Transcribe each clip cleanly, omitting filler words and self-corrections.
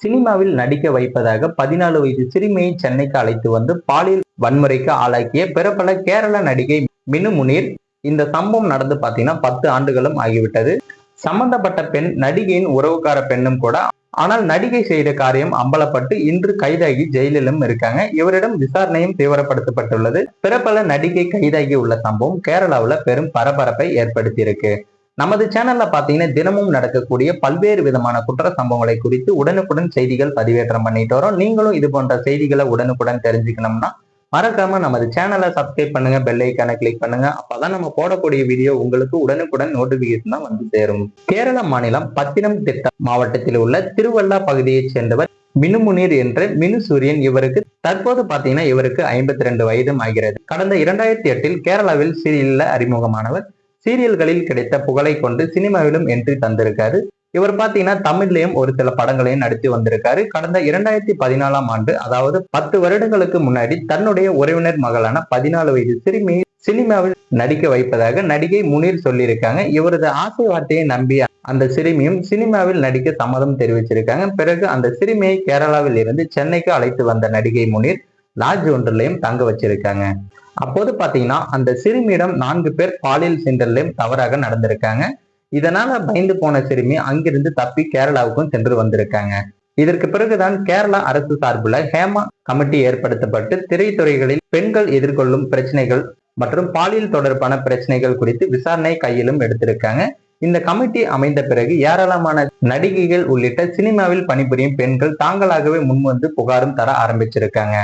சினிமாவில் நடிக்க வைப்பதாக 14 வயது சிறுமியை சென்னைக்கு அழைத்து வந்து பாலியல் வன்முறைக்கு ஆளாக்கிய பிரபல கேரள நடிகை மினு முனீர். இந்த சம்பவம் நடந்து பாத்தீங்கன்னா 10 ஆண்டுகளும் ஆகிவிட்டது. சம்பந்தப்பட்ட பெண் நடிகையின் உறவுக்கார பெண்ணும் கூட. ஆனால் நடிகை செய்த காரியம் அம்பலப்பட்டு இன்று கைதாகி ஜெயிலிலும் இருக்காங்க. இவரிடம் விசாரணையும் தீவிரப்படுத்தப்பட்டுள்ளது. பிரபல நடிகை கைதாகி உள்ள சம்பவம் கேரளாவுல பெரும் பரபரப்பை ஏற்படுத்தி இருக்கு. நமது சேனல்ல பாத்தீங்கன்னா தினமும் நடக்கக்கூடிய பல்வேறு விதமான குற்ற சம்பவங்களை குறித்து உடனுக்குடன் செய்திகள் பதிவேற்றம் பண்ணிட்டு வரோம். நீங்களும் இது போன்ற செய்திகளை உடனுக்குடன் தெரிஞ்சுக்கணும்னா மறக்காம நமது சேனலை சப்ஸ்கிரைப் பண்ணுங்க, பெல் ஐக்கானை கிளிக் பண்ணுங்க. அப்பதான் நம்ம போடக்கூடிய வீடியோ உங்களுக்கு உடனுக்குடன் நோட்டிபிகேஷன் தான் வந்து சேரும். கேரள மாநிலம் பத்தினம்திட்டா மாவட்டத்தில் உள்ள திருவள்ளா பகுதியைச் சேர்ந்தவர் மினு முனீர் என்ற மினு சூரியன். இவருக்கு தற்போது பாத்தீங்கன்னா இவருக்கு 52 வயதும் ஆகிறது. கடந்த 2008 கேரளாவில் சீரியல்ல அறிமுகமானவர். சீரியல்களில் கிடைத்த புகழை கொண்டு சினிமாவிலும் என்ட்ரி தந்திருக்காரு. இவர் பாத்தீங்கன்னா தமிழ்லயும் ஒரு சில படங்களையும் நடித்து வந்திருக்காரு. கடந்த 2014 ஆண்டு, அதாவது 10 வருடங்களுக்கு முன்னாடி தன்னுடைய உறவினர் மகளான 14 வயது சிறுமியை சினிமாவில் நடிக்க வைப்பதாக நடிகை முனீர் சொல்லியிருக்காங்க. இவரது ஆசை வார்த்தையை நம்பி அந்த சிறுமியும் சினிமாவில் நடிக்க சம்மதம் தெரிவிச்சிருக்காங்க. பிறகு அந்த சிறுமியை கேரளாவில் இருந்து சென்னைக்கு அழைத்து வந்த நடிகை முனீர் லாட்ஜ் ஒன்றிலையும் தங்க வச்சிருக்காங்க. அப்போது பாத்தீங்கன்னா அந்த சிறுமியிடம் 4 பேர் பாலியல் சீண்டல்லையும் தவறாக நடந்திருக்காங்க. இதனால பயந்து போன சிறுமி அங்கிருந்து தப்பி கேரளாவுக்கும் சென்று வந்திருக்காங்க. இதற்கு பிறகுதான் கேரளா அரசு சார்பில் ஹேமா கமிட்டி ஏற்படுத்தப்பட்டு திரைத்துறைகளில் பெண்கள் எதிர்கொள்ளும் பிரச்சனைகள் மற்றும் பாலியல் தொடர்பான பிரச்சனைகள் குறித்து விசாரணை கையிலும் எடுத்திருக்காங்க. இந்த கமிட்டி அமைந்த பிறகு ஏராளமான நடிகைகள் உள்ளிட்ட சினிமாவில் பணிபுரியும் பெண்கள் தாங்களாகவே முன்வந்து புகாரும் தர ஆரம்பிச்சிருக்காங்க.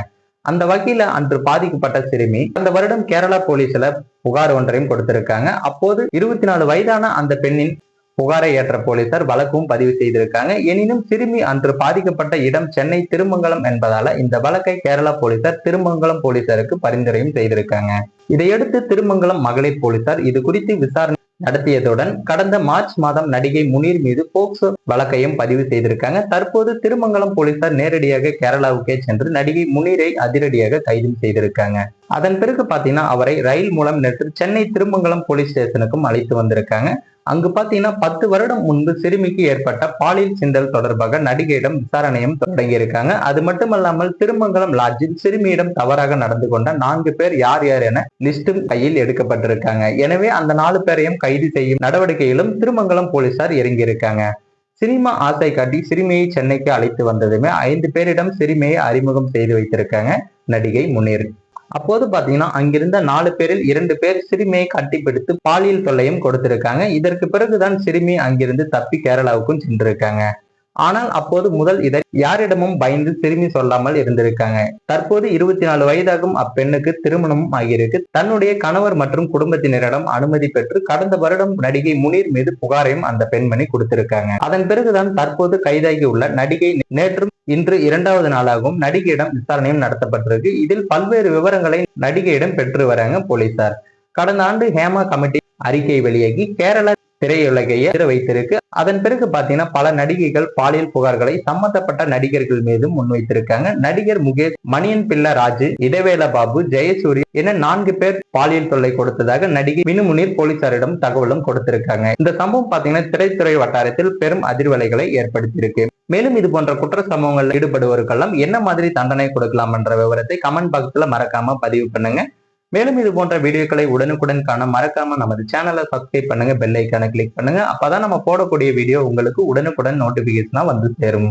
அந்த வகையில அன்று பாதிக்கப்பட்ட சிறுமி அந்த வருடம் கேரளா போலீஸ்ல புகார் ஒன்றையும் கொடுத்திருக்காங்க. அப்போது 24 வயதான அந்த பெண்ணின் புகாரை ஏற்ற போலீசார் வழக்கும் பதிவு செய்திருக்காங்க. எனினும் சிறுமி அன்று பாதிக்கப்பட்ட இடம் சென்னை திருமங்கலம் என்பதால இந்த வழக்கை கேரளா போலீசார் திருமங்கலம் போலீசாருக்கு பரிந்துரையும் செய்திருக்காங்க. இதையடுத்து திருமங்கலம் மகளிர் போலீசார் இது குறித்து விசாரணை நடத்தியதுடன் கடந்த மார்ச் மாதம் நடிகை முனீர் மீது போக்சோ வழக்கையும் பதிவு செய்திருக்காங்க. தற்போது திருமங்கலம் போலீசார் நேரடியாக கேரளாவுக்கே சென்று நடிகை முனீரை அதிரடியாக கைது செய்திருக்காங்க. அதன் பிறகு பாத்தீங்கன்னா அவரை ரயில் மூலம் நேற்று சென்னை திருமங்கலம் போலீஸ் ஸ்டேஷனுக்கும் அழைத்து வந்திருக்காங்க. அங்கு பாத்தீங்கன்னா 10 வருடம் முன்பு சிறுமிக்கு ஏற்பட்ட பாலியல் சிண்டல் தொடர்பாக நடிகையிடம் விசாரணையும் தொடங்கியிருக்காங்க. அது மட்டுமல்லாமல் திருமங்கலம் லாட்ஜில் சிறுமியிடம் தவறாக நடந்து கொண்ட 4 பேர் யார் யார் என லிஸ்டும் கையில் எடுக்கப்பட்டிருக்காங்க. எனவே அந்த 4 பேரையும் கைது செய்யும் நடவடிக்கையிலும் திருமங்கலம் போலீசார் இறங்கியிருக்காங்க. சினிமா ஆசை காட்டி சிறுமியை சென்னைக்கு அழைத்து வந்ததுமே 5 பேரிடம் சிறுமியை அறிமுகம் செய்து வைத்திருக்காங்க நடிகை முனீர். அப்போது பாத்தீங்கன்னா அங்கிருந்த 4 பேரில் 2 பேர் சிறுமியை கட்டிப்பிடித்து பாலியல் தொல்லையும் கொடுத்திருக்காங்க. இதற்கு பிறகுதான் சிறுமி அங்கிருந்து தப்பி கேரளாவுக்கும் சென்றிருக்காங்க. ஆனால் அப்போது முதல் இதை யாரிடமும் பயந்து சிறுமி சொல்லாமல் இருந்திருக்காங்க. தற்போது 24 வயதாகும் அப்பெண்ணுக்கு திருமணமும் ஆகியிருக்கு. தன்னுடைய கணவர் மற்றும் குடும்பத்தினரிடம் அனுமதி பெற்று கடந்த வருடம் நடிகை முனீர் மீது புகாரையும் அந்த பெண்மணி கொடுத்திருக்காங்க. அதன் பிறகுதான் தற்போது கைதாகி உள்ள நடிகை நேற்றும் இன்று 2வது நாளாகவும் நடிகையிடம் விசாரணையும் நடத்தப்பட்டிருக்கு. இதில் பல்வேறு விவரங்களை நடிகையிடம் பெற்று வராங்க போலீசார். கடந்த ஆண்டு ஹேமா கமிட்டி அறிக்கை வெளியாகி கேரளா திரையுலகையை வைத்திருக்கு. அதன் பிறகு பாத்தீங்கன்னா பல நடிகைகள் பாலியல் புகார்களை சம்பந்தப்பட்ட நடிகர்கள் மீதும் முன்வைத்திருக்காங்க. நடிகர் முகேஷ், மணியன் பிள்ளை ராஜு, இடவேல பாபு, ஜெயசூரிய என 4 பேர் பாலியல் தொல்லை கொடுத்ததாக நடிகை மினு முனீர் போலீசாரிடம் தகவலும் கொடுத்திருக்காங்க. இந்த சம்பவம் பாத்தீங்கன்னா திரைத்துறை வட்டாரத்தில் பெரும் அதிர்வலைகளை ஏற்படுத்தியிருக்கு. மேலும் இது போன்ற குற்ற சம்பவங்கள் ஈடுபடுவோருக்கெல்லாம் என்ன மாதிரி தண்டனை கொடுக்கலாம் என்ற விவரத்தை கமெண்ட் பாக்ஸ்ல மறக்காம பதிவு பண்ணுங்க. மேலும் இது போன்ற வீடியோக்களை உடனுக்குடன் காண மறக்காம நமது சேனலை சப்ஸ்கிரைப் பண்ணுங்க, பெல் ஐக்கானை கிளிக் பண்ணுங்க. அப்பதான் நம்ம போடக்கூடிய வீடியோ உங்களுக்கு உடனுக்குடன் நோட்டிபிகேஷனா வந்து சேரும்.